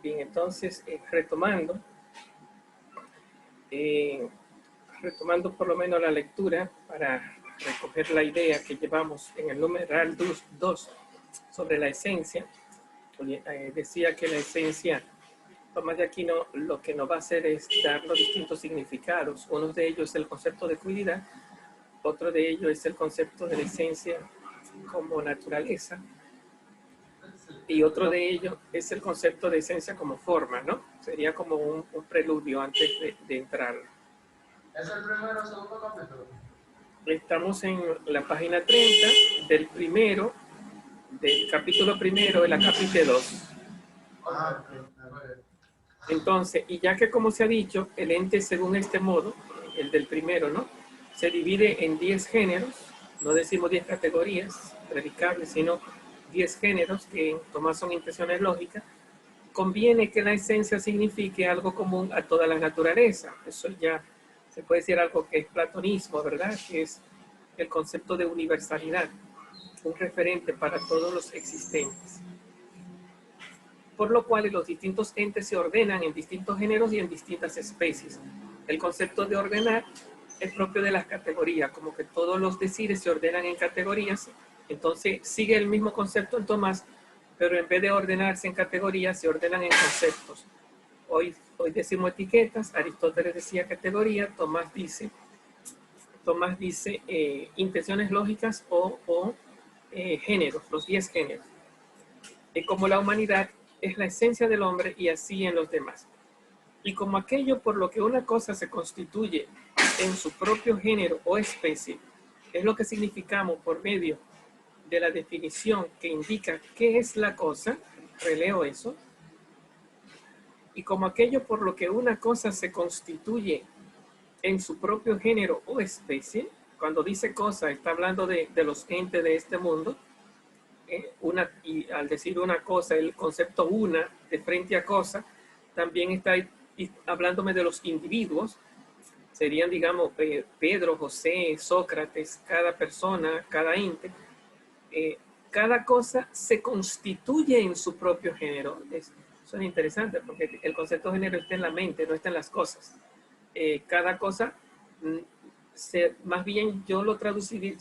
Bien, entonces, retomando por lo menos la lectura para recoger la idea que llevamos en el numeral 2 sobre la esencia. Decía que la esencia, Tomás de Aquino, lo que nos va a hacer es dar los distintos significados. Uno de ellos es el concepto de cuididad, otro de ellos es el concepto de la esencia como naturaleza, y otro de ellos es el concepto de esencia como forma, ¿no? Sería como un preludio antes de entrar. ¿Es el primero o segundo capítulo? Estamos en la página 30 del capítulo primero, el acápite 2. Ah, ok. Entonces, y ya que como se ha dicho, el ente según este modo, el del primero, ¿no? Se divide en 10 géneros, no decimos 10 categorías predicables, sino 10 géneros que en Tomás son intenciones lógicas. Conviene que la esencia signifique algo común a toda la naturaleza. Eso ya se puede decir algo que es platonismo, ¿verdad? Que es el concepto de universalidad, un referente para todos los existentes. Por lo cual los distintos entes se ordenan en distintos géneros y en distintas especies. El concepto de ordenar es propio de las categorías, como que todos los decires se ordenan en categorías. Entonces sigue el mismo concepto en Tomás, pero en vez de ordenarse en categorías, se ordenan en conceptos. Hoy decimos etiquetas, Aristóteles decía categoría, Tomás dice intenciones lógicas o géneros, los 10 géneros. Como la humanidad es la esencia del hombre y así en los demás. Y como aquello por lo que una cosa se constituye en su propio género o especie, es lo que significamos por medio de la definición que indica qué es la cosa, releo eso, y como aquello por lo que una cosa se constituye en su propio género o especie, cuando dice cosa está hablando de los entes de este mundo, y al decir una cosa, el concepto una de frente a cosa, también está hablándome de los individuos, serían, digamos, Pedro, José, Sócrates, cada persona, cada ente. Cada cosa se constituye en su propio género. Eso es interesante porque el concepto de género está en la mente, no está en las cosas. Cada cosa, más bien yo lo traduciría,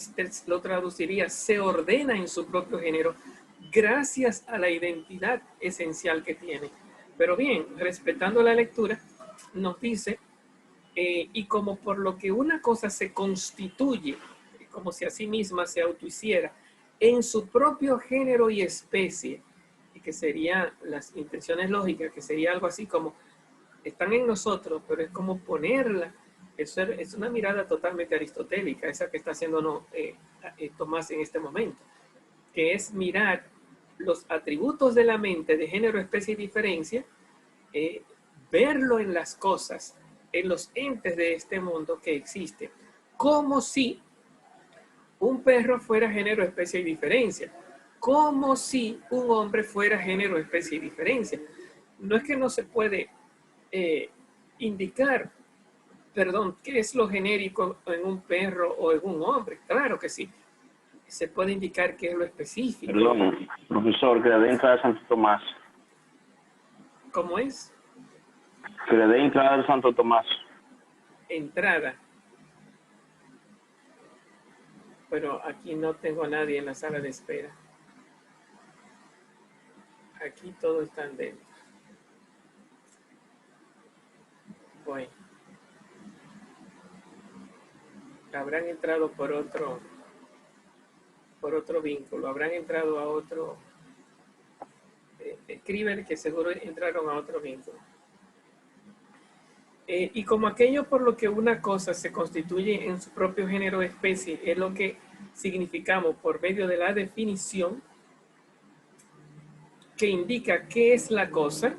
se ordena en su propio género gracias a la identidad esencial que tiene. Pero bien, respetando la lectura, nos dice, y como por lo que una cosa se constituye, como si a sí misma se autohiciera, en su propio género y especie, y que serían las intenciones lógicas, que sería algo así como, están en nosotros, pero es como ponerla. Eso es una mirada totalmente aristotélica, esa que está haciendo Tomás en este momento, que es mirar los atributos de la mente de género, especie y diferencia, verlo en las cosas, en los entes de este mundo que existen, como si un perro fuera género, especie y diferencia, como si un hombre fuera género, especie y diferencia. No es que no se puede indicar, qué es lo genérico en un perro o en un hombre. Claro que sí. Se puede indicar qué es lo específico. Perdón, profesor, que le dé entrada a Santo Tomás. ¿Cómo es? Que le dé entrada a Santo Tomás. Entrada. Pero aquí no tengo a nadie en la sala de espera. Aquí todos están dentro. Bueno. Habrán entrado por otro vínculo. Habrán entrado a otro. Escriben que seguro entraron a otro vínculo. Y como aquello por lo que una cosa se constituye en su propio género o especie, es lo que significamos por medio de la definición que indica qué es la cosa.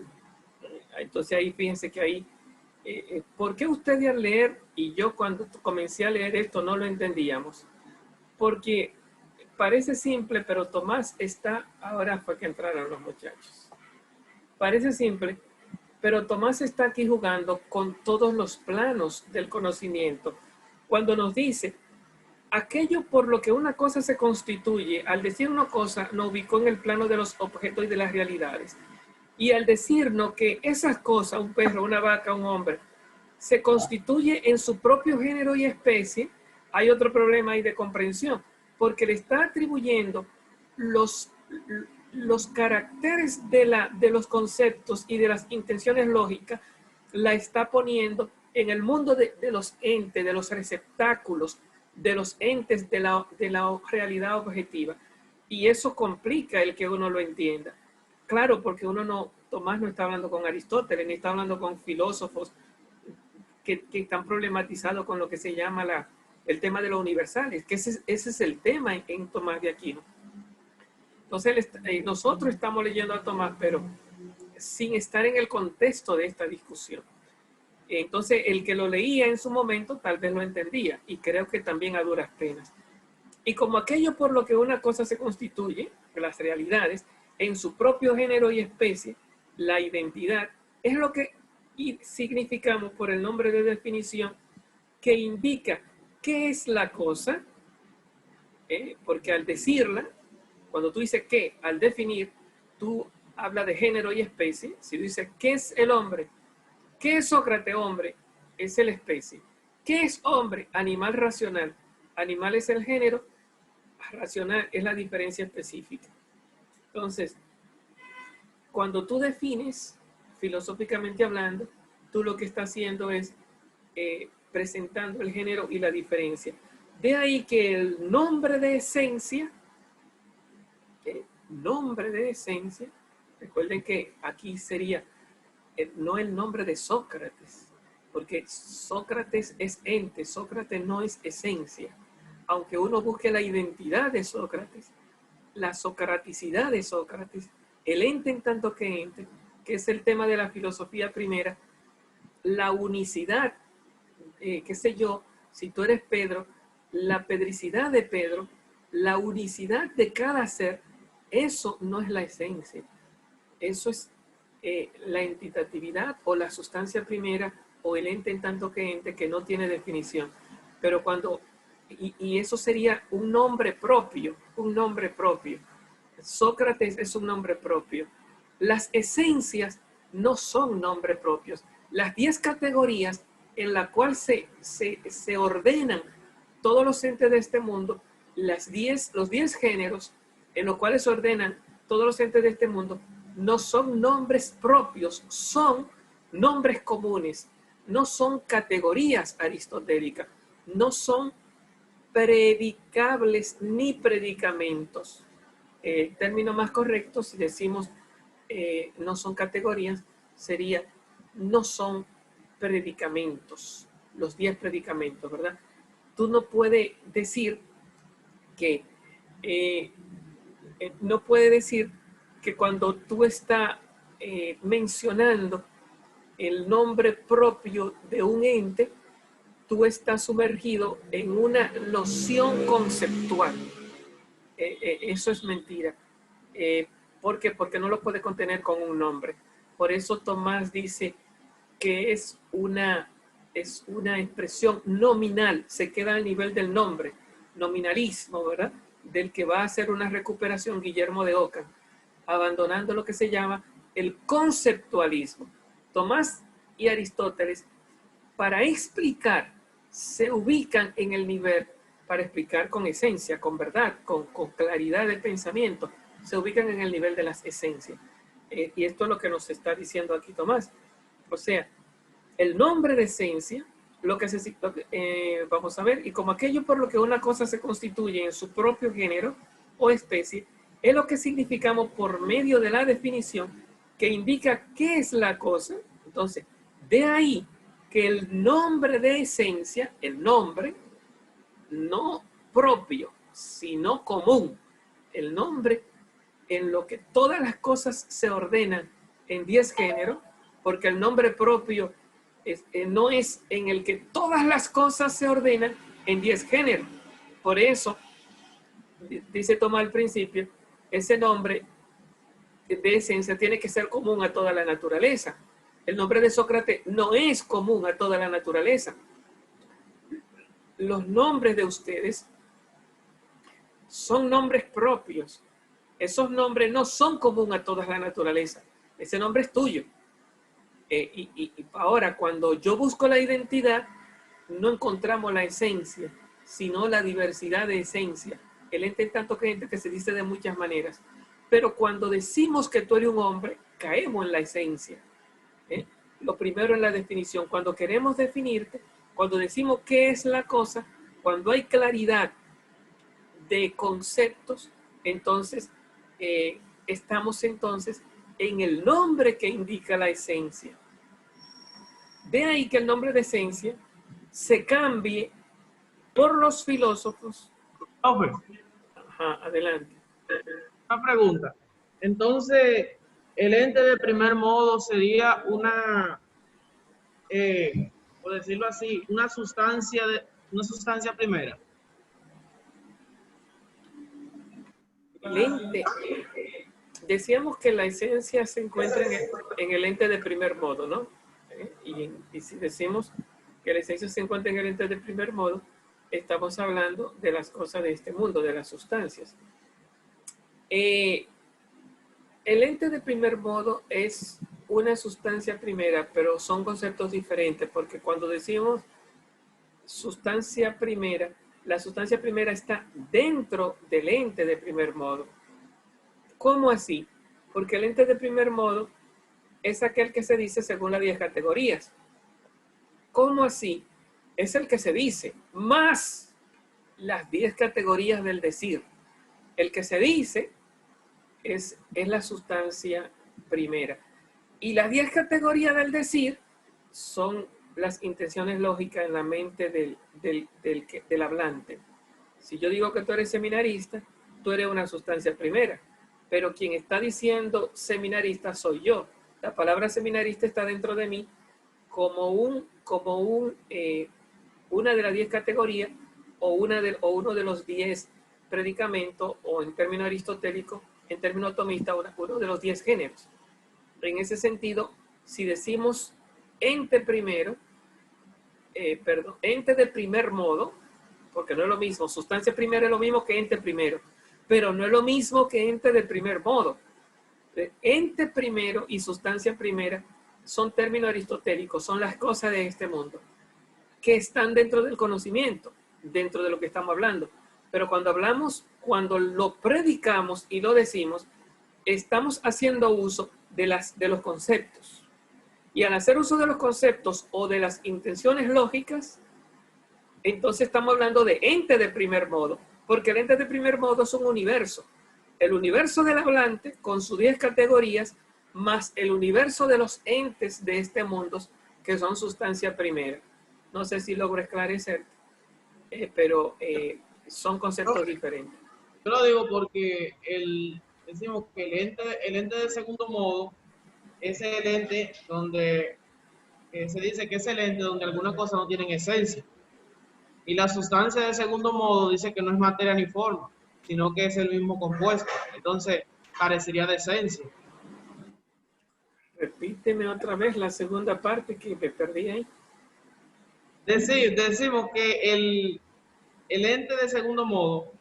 Entonces ahí fíjense que ahí, ¿por qué ustedes al leer y yo cuando comencé a leer esto no lo entendíamos? Porque parece simple, pero Tomás ahora fue que entraron los muchachos. Parece simple, pero Tomás está aquí jugando con todos los planos del conocimiento. Cuando nos dice, aquello por lo que una cosa se constituye, al decir una cosa, nos ubicó en el plano de los objetos y de las realidades. Y al decirnos que esas cosas, un perro, una vaca, un hombre, se constituye en su propio género y especie, hay otro problema ahí de comprensión, porque le está atribuyendo los caracteres de los conceptos y de las intenciones lógicas, la está poniendo en el mundo de los entes, de los receptáculos, de los entes de la realidad objetiva. Y eso complica el que uno lo entienda. Claro, porque Tomás no está hablando con Aristóteles, ni está hablando con filósofos que están problematizados con lo que se llama el tema de los universales, que ese es el tema en Tomás de Aquino. Entonces, nosotros estamos leyendo a Tomás, pero sin estar en el contexto de esta discusión. Entonces, el que lo leía en su momento tal vez lo entendía, y creo que también a duras penas. Y como aquello por lo que una cosa se constituye, las realidades, en su propio género y especie, la identidad, es lo que significamos por el nombre de definición, que indica qué es la cosa, porque al decirla, cuando tú dices qué, al definir, tú hablas de género y especie. Si tú dices qué es el hombre, qué es Sócrates, hombre, es la especie. ¿Qué es hombre? Animal racional. Animal es el género, racional es la diferencia específica. Entonces, cuando tú defines, filosóficamente hablando, tú lo que estás haciendo es presentando el género y la diferencia. De ahí que el nombre de esencia, recuerden que aquí sería no el nombre de Sócrates, porque Sócrates es ente, Sócrates no es esencia. Aunque uno busque la identidad de Sócrates, la socraticidad de Sócrates, el ente en tanto que ente, que es el tema de la filosofía primera, la unicidad, qué sé yo, si tú eres Pedro, la pedricidad de Pedro, la unicidad de cada ser, eso no es la esencia. Eso es la entitatividad o la sustancia primera o el ente en tanto que ente que no tiene definición. Pero cuando, y eso sería un nombre propio, un nombre propio. Sócrates es un nombre propio. Las esencias no son nombres propios. Las 10 categorías en las cuales se ordenan todos los entes de este mundo, los 10 géneros en los cuales se ordenan todos los entes de este mundo, no son nombres propios, son nombres comunes, no son categorías aristotélicas, no son predicables ni predicamentos. El término más correcto, si decimos no son categorías, sería no son predicamentos, los 10 predicamentos, ¿verdad? Tú no puedes decir que no puede decir que cuando tú estás mencionando el nombre propio de un ente, tú estás sumergido en una noción conceptual. Eso es mentira. ¿Por qué? Porque no lo puede contener con un nombre. Por eso Tomás dice que es una expresión nominal, se queda al nivel del nombre, nominalismo, ¿verdad? Del que va a hacer una recuperación Guillermo de Ockham, abandonando lo que se llama el conceptualismo. Tomás y Aristóteles, para explicar, se ubican en el nivel, para explicar con esencia, con verdad, con claridad de pensamiento, se ubican en el nivel de las esencias. Y esto es lo que nos está diciendo aquí Tomás. O sea, el nombre de esencia, vamos a ver, y como aquello por lo que una cosa se constituye en su propio género o especie, es lo que significamos por medio de la definición que indica qué es la cosa. Entonces, de ahí que el nombre de esencia, el nombre, no propio, sino común, el nombre en lo que todas las cosas se ordenan en 10 géneros, porque el nombre propio no es en el que todas las cosas se ordenan en 10 géneros. Por eso, dice Tomás al principio, ese nombre de esencia tiene que ser común a toda la naturaleza. El nombre de Sócrates no es común a toda la naturaleza. Los nombres de ustedes son nombres propios. Esos nombres no son común a toda la naturaleza. Ese nombre es tuyo. Y ahora, cuando yo busco la identidad, no encontramos la esencia, sino la diversidad de esencia. El ente es tanto creyente que se dice de muchas maneras. Pero cuando decimos que tú eres un hombre, caemos en la esencia. Lo primero es la definición. Cuando queremos definirte, cuando decimos qué es la cosa, cuando hay claridad de conceptos, entonces estamos entonces en el nombre que indica la esencia. De ahí que el nombre de esencia se cambie por los filósofos. Profe, Ajá, adelante. una pregunta. Entonces, el ente de primer modo sería una, por decirlo así, una sustancia primera. El ente, decíamos que la esencia se encuentra en el ente de primer modo, ¿no? Y si decimos que la esencia se encuentra en el ente de primer modo, estamos hablando de las cosas de este mundo, de las sustancias. El ente de primer modo es una sustancia primera, pero son conceptos diferentes, porque cuando decimos sustancia primera, la sustancia primera está dentro del ente de primer modo. ¿Cómo así? Porque el ente de primer modo es aquel que se dice según las 10 categorías. ¿Cómo así? Es el que se dice, más las 10 categorías del decir. El que se dice es la sustancia primera. Y las 10 categorías del decir son las intenciones lógicas en la mente del hablante. Si yo digo que tú eres seminarista, tú eres una sustancia primera. Pero quien está diciendo seminarista soy yo. La palabra seminarista está dentro de mí como una de las 10 categorías o uno de los 10 predicamentos, o en términos aristotélicos, en términos tomistas, uno de los 10 géneros. En ese sentido, si decimos ente primero, ente de primer modo, porque no es lo mismo, sustancia primera es lo mismo que ente primero, pero no es lo mismo que ente de primer modo. Ente primero y sustancia primera son términos aristotélicos, son las cosas de este mundo, que están dentro del conocimiento, dentro de lo que estamos hablando. Pero cuando lo predicamos y lo decimos, estamos haciendo uso de los conceptos. Y al hacer uso de los conceptos o de las intenciones lógicas, entonces estamos hablando de ente de primer modo, porque el ente de primer modo es un universo. El universo del hablante con sus 10 categorías, más el universo de los entes de este mundo, que son sustancia primera. No sé si logro esclarecer, pero son conceptos diferentes. Yo lo digo porque decimos que el ente de segundo modo es el ente donde se dice que es el ente donde algunas cosas no tienen esencia. Y la sustancia de segundo modo dice que no es materia ni forma, sino que es el mismo compuesto. Entonces, carecería de esencia. Repíteme otra vez la segunda parte que me perdí ahí. Decimos que el ente de segundo modo,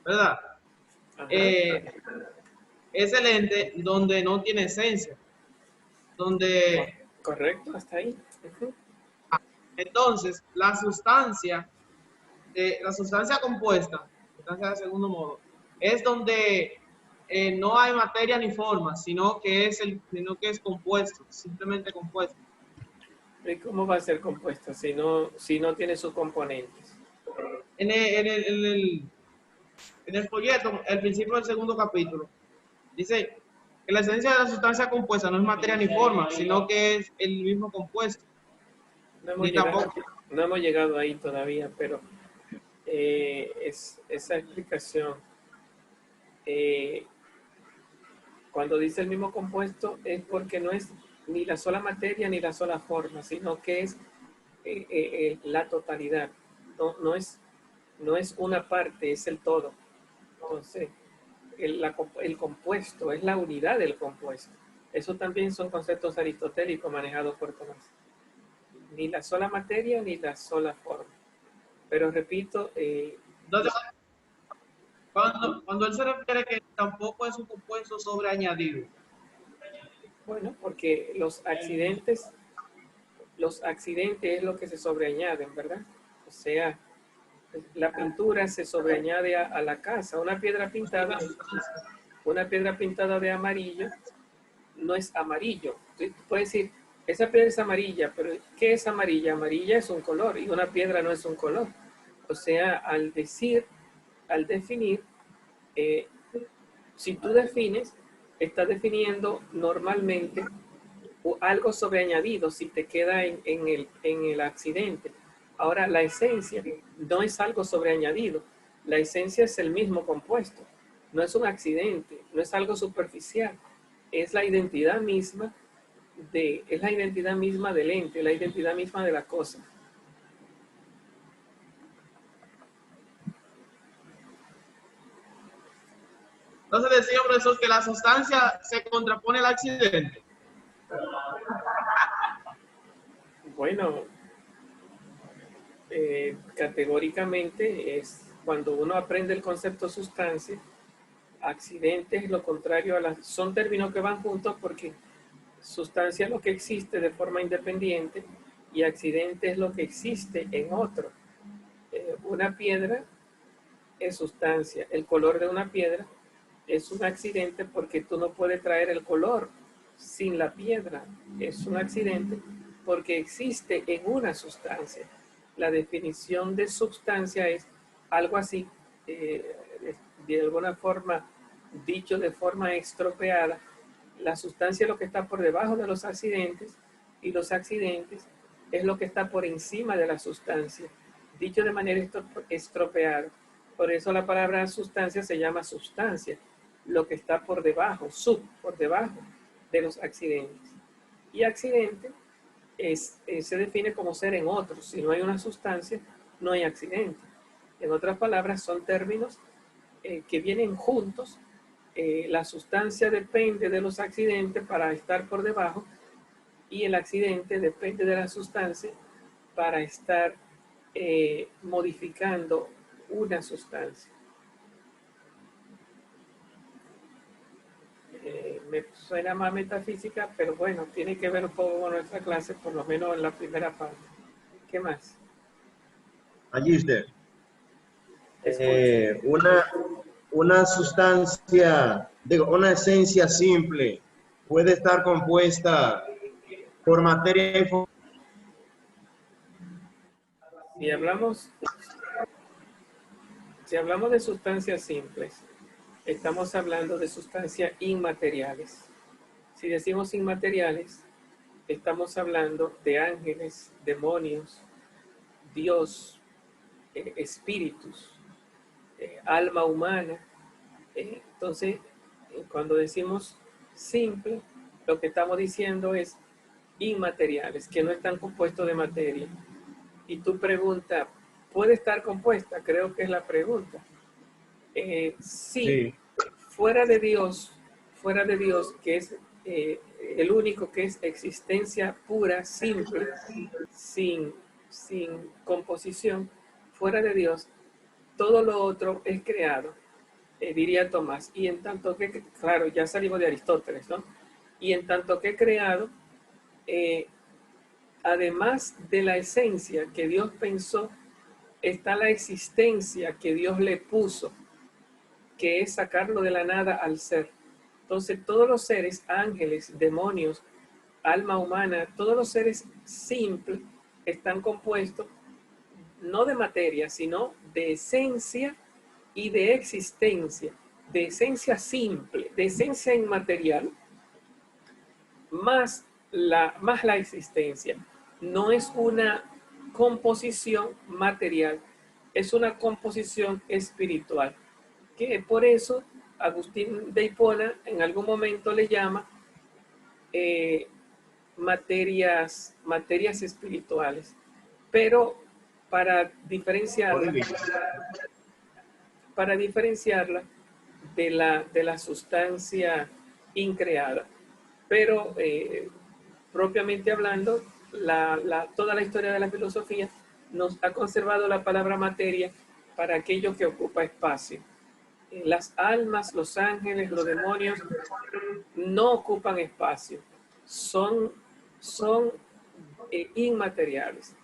¿verdad? Es el ente donde no tiene esencia. Donde... Correcto, hasta ahí. Entonces, la sustancia compuesta, sustancia de segundo modo, es donde no hay materia ni forma, sino que es compuesto, simplemente compuesto. ¿Y cómo va a ser compuesta si no tiene sus componentes? En el folleto, el principio del segundo capítulo, dice que la esencia de la sustancia compuesta no es materia ni forma, sino que es el mismo compuesto. No hemos llegado ahí todavía, pero esa explicación, cuando dice el mismo compuesto, es porque no es ni la sola materia ni la sola forma, sino que es la totalidad. No es una parte, es el todo. Entonces, el compuesto es la unidad del compuesto. Eso también son conceptos aristotélicos manejados por Tomás. Ni la sola materia ni la sola forma. Pero repito... Entonces, cuando él se refiere que tampoco es un compuesto sobreañadido, Bueno, porque los accidentes es lo que se sobreañaden, ¿verdad? O sea, la pintura se sobreañade a la casa. Una piedra pintada de amarillo no es amarillo. Tú puedes decir, esa piedra es amarilla, pero ¿qué es amarilla? Amarilla es un color y una piedra no es un color. O sea, al definir, si tú defines, estás definiendo normalmente algo sobreañadido si te queda en el accidente. Ahora, la esencia no es algo sobreañadido. La esencia es el mismo compuesto. No es un accidente, no es algo superficial. Es la identidad misma del ente, la identidad misma de la cosa. Entonces decía, profesor, que la sustancia se contrapone al accidente. Bueno, categóricamente es cuando uno aprende el concepto sustancia, accidente es lo contrario son términos que van juntos porque sustancia es lo que existe de forma independiente y accidente es lo que existe en otro. Una piedra es sustancia, el color de una piedra es un accidente porque tú no puedes traer el color sin la piedra. Es un accidente porque existe en una sustancia. La definición de sustancia es algo así, de alguna forma, dicho de forma estropeada, la sustancia es lo que está por debajo de los accidentes y los accidentes es lo que está por encima de la sustancia, dicho de manera estropeada. Por eso la palabra sustancia se llama sustancia, lo que está por debajo, por debajo de los accidentes. Y accidente se define como ser en otros. Si no hay una sustancia, no hay accidente. En otras palabras, son términos que vienen juntos. La sustancia depende de los accidentes para estar por debajo y el accidente depende de la sustancia para estar modificando una sustancia. Me suena más metafísica, pero bueno, tiene que ver un poco con nuestra clase, por lo menos en la primera parte. ¿Qué más? Magister, Escucho. una sustancia, digo, una esencia simple puede estar compuesta por materia y Si hablamos de sustancias simples, estamos hablando de sustancias inmateriales. Si decimos inmateriales, estamos hablando de ángeles, demonios, Dios, espíritus, alma humana. Entonces, cuando decimos simple, lo que estamos diciendo es inmateriales, que no están compuestos de materia. Y tu pregunta, ¿puede estar compuesta? Creo que es la pregunta. Sí, fuera de Dios, que es el único que es existencia pura, simple, sin composición, fuera de Dios, todo lo otro es creado, diría Tomás. Y en tanto que, claro, ya salimos de Aristóteles, ¿no? Y en tanto que creado, además de la esencia que Dios pensó, está la existencia que Dios le puso, que es sacarlo de la nada al ser. Entonces, todos los seres, ángeles, demonios, alma humana, todos los seres simples están compuestos no de materia, sino de esencia y de existencia, de esencia simple, de esencia inmaterial, más la existencia. No es una composición material, es una composición espiritual, que por eso Agustín de Hipona en algún momento le llama materias espirituales. Pero para diferenciarla de la sustancia increada. Pero propiamente hablando, toda la historia de la filosofía nos ha conservado la palabra materia para aquello que ocupa espacio. Las almas, los ángeles, los demonios no ocupan espacio. son inmateriales.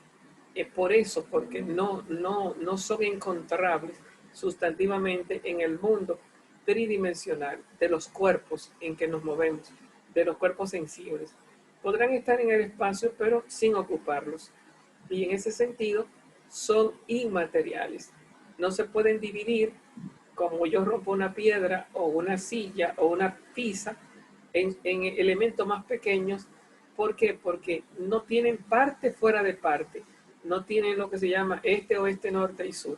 Por eso, porque no son encontrables sustantivamente en el mundo tridimensional de los cuerpos en que nos movemos, de los cuerpos sensibles. Podrán estar en el espacio, pero sin ocuparlos. Y en ese sentido, son inmateriales. No se pueden dividir, como yo rompo una piedra o una silla o una pizza, en elementos más pequeños. ¿Por qué? Porque no tienen parte fuera de parte. No tienen lo que se llama este, oeste, norte y sur.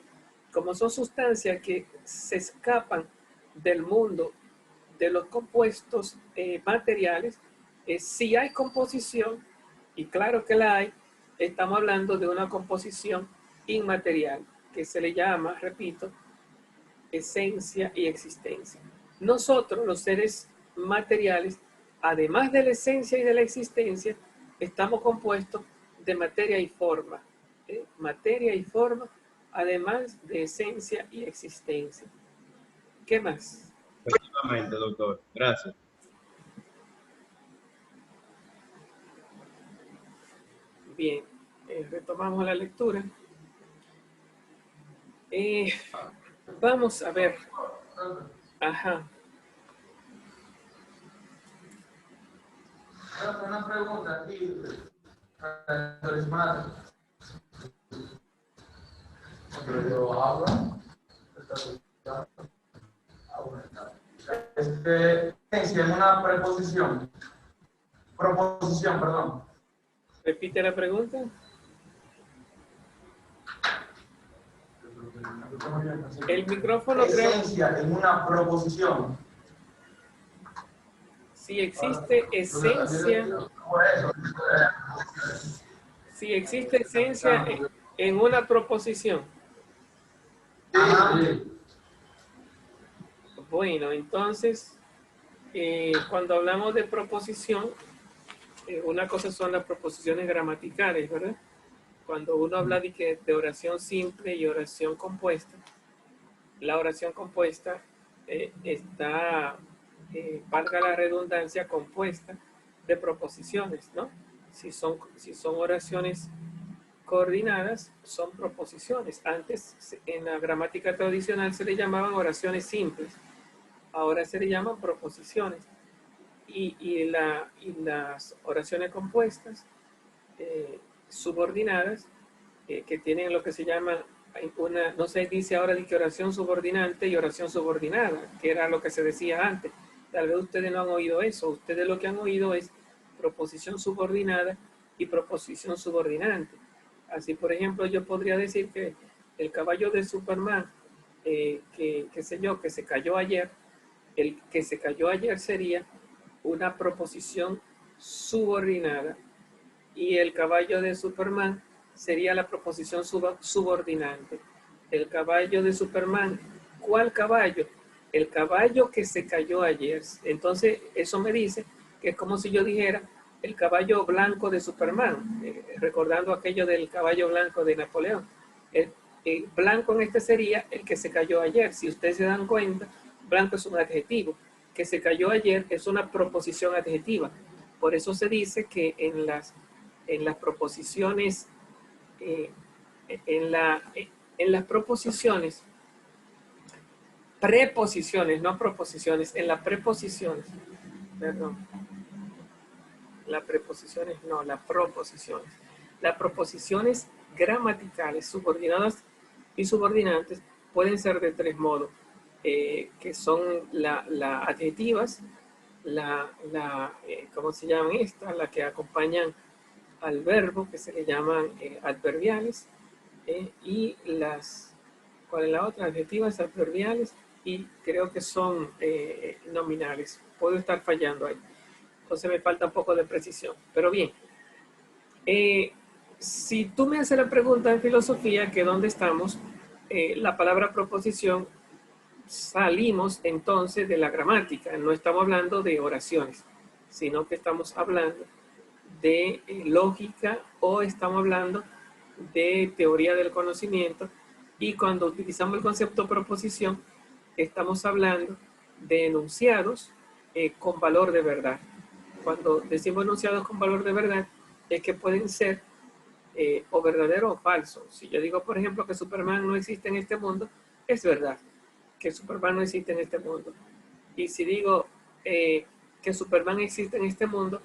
Como son sustancias que se escapan del mundo de los compuestos materiales, si hay composición, y claro que la hay, estamos hablando de una composición inmaterial, que se le llama, repito, esencia y existencia. Nosotros, los seres materiales, además de la esencia y de la existencia, estamos compuestos de materia y forma. Materia y forma, además de esencia y existencia. ¿Qué más? Efectivamente, doctor. Gracias. Bien, retomamos la lectura. Vamos a ver. Ajá. Una pregunta aquí. Carismático. Pero habla. Esencia en una preposición. Proposición, perdón. Repite la pregunta. El micrófono creo. Esencia en una proposición. Si existe esencia. Por eso. Si existe esencia en una proposición. Bueno, entonces, cuando hablamos de proposición, una cosa son las proposiciones gramaticales, ¿verdad? Cuando uno habla de oración simple y oración compuesta, la oración compuesta está, valga la redundancia, compuesta de proposiciones, ¿no? Si son oraciones coordinadas, son proposiciones. Antes, en la gramática tradicional, se le llamaban oraciones simples. Ahora se le llaman proposiciones. Y las oraciones compuestas, subordinadas, que tienen lo que se llama no se dice ahora de que oración subordinante y oración subordinada, que era lo que se decía antes. Tal vez ustedes no han oído eso. Ustedes lo que han oído es proposición subordinada y proposición subordinante. Así, por ejemplo, yo podría decir que el caballo de Superman, qué sé yo, que se cayó ayer, el que se cayó ayer sería una proposición subordinada, y el caballo de Superman sería la proposición subordinante. El caballo de Superman, ¿cuál caballo? El caballo que se cayó ayer. Entonces, eso me dice que es como si yo dijera el caballo blanco de Superman, recordando aquello del caballo blanco de Napoleón. El blanco en este sería el que se cayó ayer. Si ustedes se dan cuenta, blanco es un adjetivo. Que se cayó ayer es una proposición adjetiva. Por eso se dice que en las proposiciones, en las proposiciones, preposiciones, no proposiciones, en las preposiciones, perdón, las preposiciones no, las proposiciones. Las proposiciones gramaticales, subordinadas y subordinantes, pueden ser de tres modos, que son las adjetivas, ¿cómo se llaman estas? Las que acompañan al verbo, que se le llaman adverbiales, y ¿cuál es la otra? Adjetivas, adverbiales, y creo que son nominales. Puedo estar fallando ahí. Entonces me falta un poco de precisión. Pero bien, si tú me haces la pregunta en filosofía, que dónde estamos, la palabra proposición, salimos entonces de la gramática. No estamos hablando de oraciones, sino que estamos hablando de lógica, o estamos hablando de teoría del conocimiento. Y cuando utilizamos el concepto proposición, estamos hablando de enunciados con valor de verdad. cuando decimos enunciados con valor de verdad, es que pueden ser o verdadero o falso. Si yo digo, por ejemplo, que Superman no existe en este mundo, es verdad que Superman no existe en este mundo. Y si digo que Superman existe en este mundo,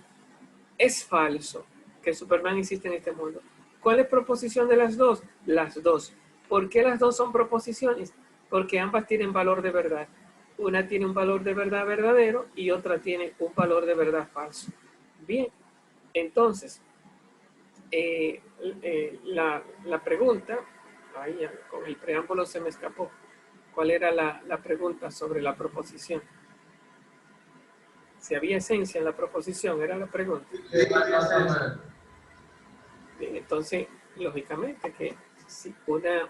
es falso que Superman existe en este mundo. ¿Cuál es proposición de las dos? Las dos. ¿Por qué las dos son proposiciones? Porque ambas tienen valor de verdad. Una tiene un valor de verdad verdadero y otra tiene un valor de verdad falso. Bien, entonces, la pregunta, ahí con el preámbulo se me escapó. ¿Cuál era la pregunta sobre la proposición? Si había esencia en la proposición, era la pregunta. Bien, entonces, lógicamente que si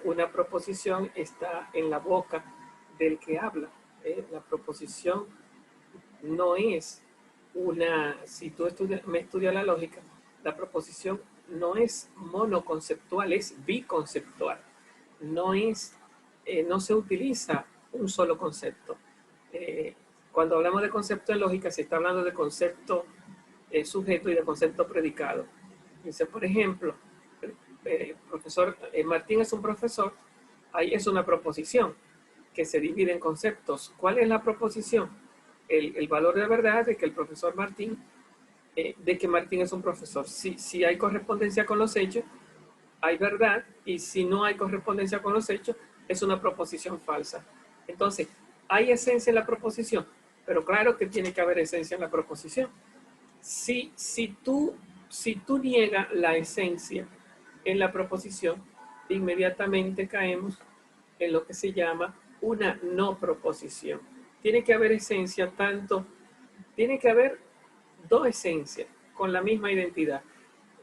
una proposición está en la boca del que habla, la proposición no es si tú me estudias la lógica, la proposición no es monoconceptual, es biconceptual. No se utiliza un solo concepto. Cuando hablamos de concepto en lógica, se está hablando de concepto sujeto y de concepto predicado. Dice, por ejemplo, profesor Martín es un profesor, ahí es una proposición que se divide en conceptos. ¿Cuál es la proposición? El valor de verdad de que el profesor Martín, de que Martín es un profesor. Si hay correspondencia con los hechos, hay verdad, y si no hay correspondencia con los hechos, es una proposición falsa. Entonces, hay esencia en la proposición, pero claro que tiene que haber esencia en la proposición. Si tú niegas la esencia en la proposición, inmediatamente caemos en lo que se llama una no proposición. Tiene que haber esencia tiene que haber dos esencias con la misma identidad.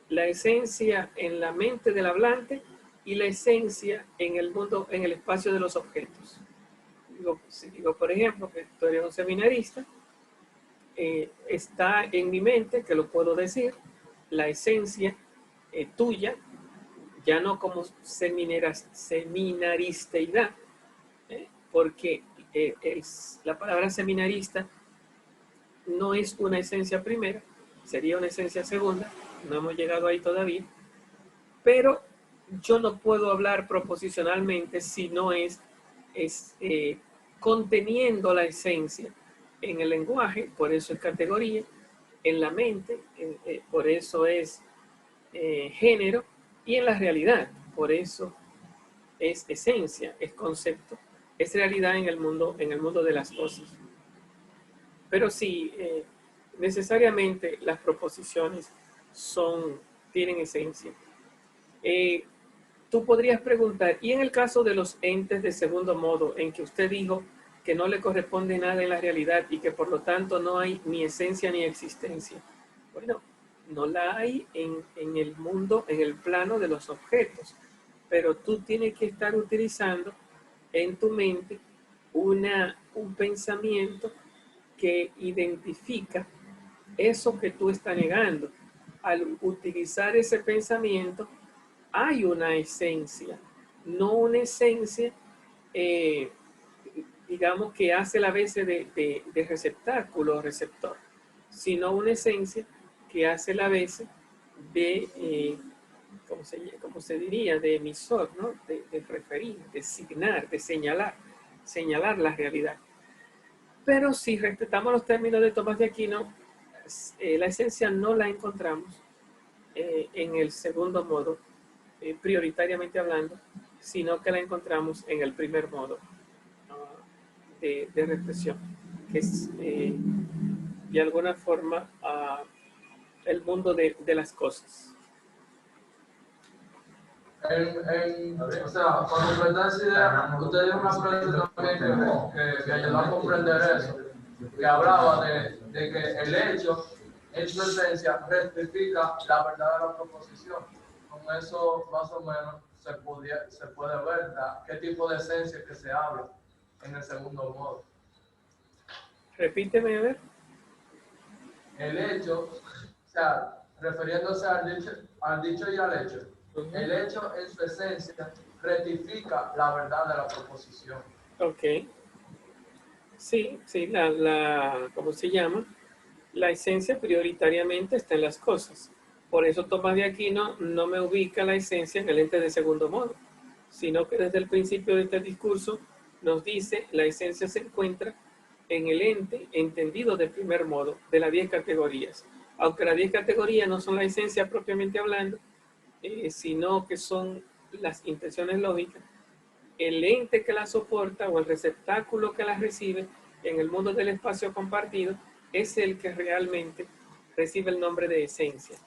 La esencia en la mente del hablante y la esencia en el mundo, en el espacio de los objetos. Si digo, por ejemplo, que tú eres un seminarista, está en mi mente, que lo puedo decir, la esencia tuya, ya no como seminaristeidad, porque la palabra seminarista no es una esencia primera, sería una esencia segunda, no hemos llegado ahí todavía, pero yo no puedo hablar proposicionalmente si no es conteniendo la esencia en el lenguaje, por eso es categoría, en la mente, por eso es género, y en la realidad, por eso es esencia, es concepto, es realidad en el mundo de las cosas. Pero sí, necesariamente las proposiciones tienen esencia. Tú podrías preguntar, ¿y en el caso de los entes de segundo modo, en que usted dijo que no le corresponde nada en la realidad y que por lo tanto no hay ni esencia ni existencia? Bueno, no la hay en el mundo, en el plano de los objetos, pero tú tienes que estar utilizando en tu mente un pensamiento que identifica eso que tú estás negando. Al utilizar ese pensamiento, hay una esencia, no una esencia, digamos, que hace la veces de receptáculo o receptor, sino una esencia que hace la veces de, ¿cómo se diría? De emisor, ¿no? De referir, de signar, de señalar la realidad. Pero si respetamos los términos de Tomás de Aquino, la esencia no la encontramos en el segundo modo, prioritariamente hablando, sino que la encontramos en el primer modo de represión, que es de alguna forma el mundo de las cosas. O sea, para completar esa idea, usted dio una frase también que ayudó a comprender eso, que hablaba de que el hecho en su esencia rectifica la verdad de la proposición. Con eso, más o menos, se puede ver qué tipo de esencia que se habla en el segundo modo. Repíteme, a ver. El hecho, o sea, refiriéndose al dicho y al hecho, el hecho en su esencia rectifica la verdad de la proposición. Ok. Sí, ¿cómo se llama? La esencia prioritariamente está en las cosas. Por eso Tomás de Aquino no me ubica la esencia en el ente de segundo modo, sino que desde el principio de este discurso nos dice la esencia se encuentra en el ente entendido de primer modo, de las 10 categorías. Aunque las 10 categorías no son la esencia propiamente hablando, sino que son las intenciones lógicas, el ente que la soporta o el receptáculo que la recibe en el mundo del espacio compartido es el que realmente recibe el nombre de esencia.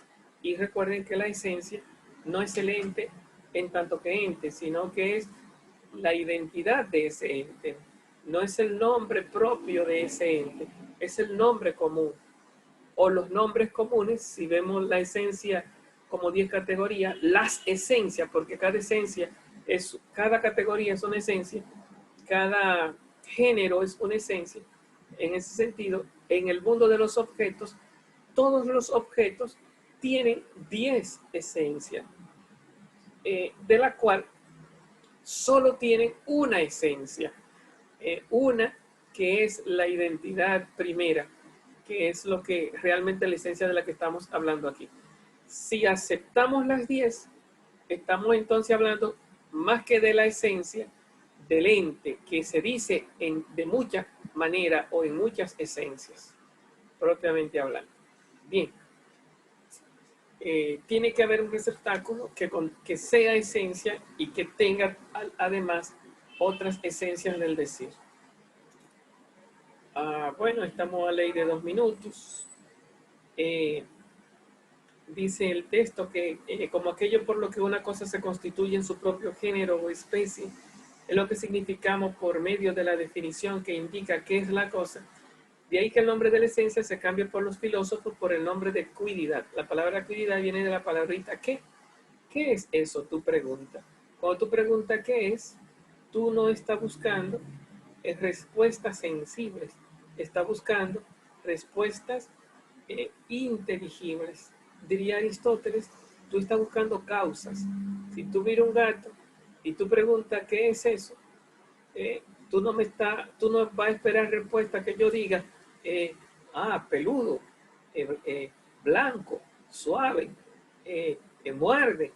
Y recuerden que la esencia no es el ente en tanto que ente, sino que es la identidad de ese ente. No es el nombre propio de ese ente, es el nombre común. O los nombres comunes, si vemos la esencia como 10 categorías, las esencias, porque cada categoría es una esencia, cada género es una esencia. En ese sentido, en el mundo de los objetos, todos los objetos tienen 10 esencias, de la cual solo tienen una esencia, una que es la identidad primera, que es lo que realmente la esencia de la que estamos hablando aquí. Si aceptamos las 10, estamos entonces hablando más que de la esencia del ente, que se dice de muchas maneras o en muchas esencias, propiamente hablando. Bien, tiene que haber un receptáculo que sea esencia y que tenga además otras esencias del decir. Bueno, estamos a ley de 2 minutos. Dice el texto que como aquello por lo que una cosa se constituye en su propio género o especie, es lo que significamos por medio de la definición que indica qué es la cosa. De ahí que el nombre de la esencia se cambia por los filósofos por el nombre de cuididad. La palabra cuididad viene de la palabrita ¿qué? ¿Qué es eso? Tu pregunta. Cuando tú preguntas ¿qué es? Tú no estás buscando respuestas sensibles, estás buscando respuestas inteligibles. Diría Aristóteles, tú estás buscando causas. Si tú miras un gato y tú preguntas ¿qué es eso? Tú no vas a esperar respuesta que yo diga, peludo, blanco, suave, muerde,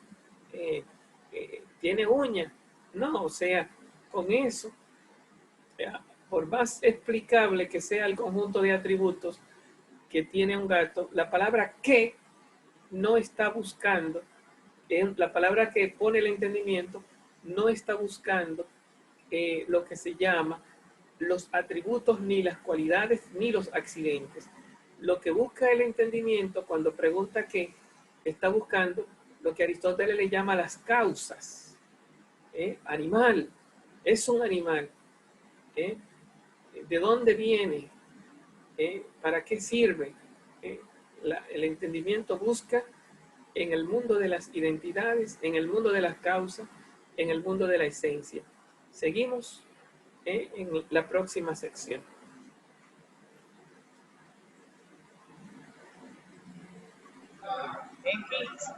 tiene uñas. No, o sea, con eso, por más explicable que sea el conjunto de atributos que tiene un gato, la palabra que no está buscando, la palabra que pone el entendimiento, no está buscando lo que se llama los atributos, ni las cualidades, ni los accidentes. Lo que busca el entendimiento cuando pregunta qué, está buscando lo que Aristóteles le llama las causas. Animal, es un animal. ¿De dónde viene? ¿Para qué sirve? El entendimiento busca en el mundo de las identidades, en el mundo de las causas, en el mundo de la esencia. Seguimos en la próxima sección. X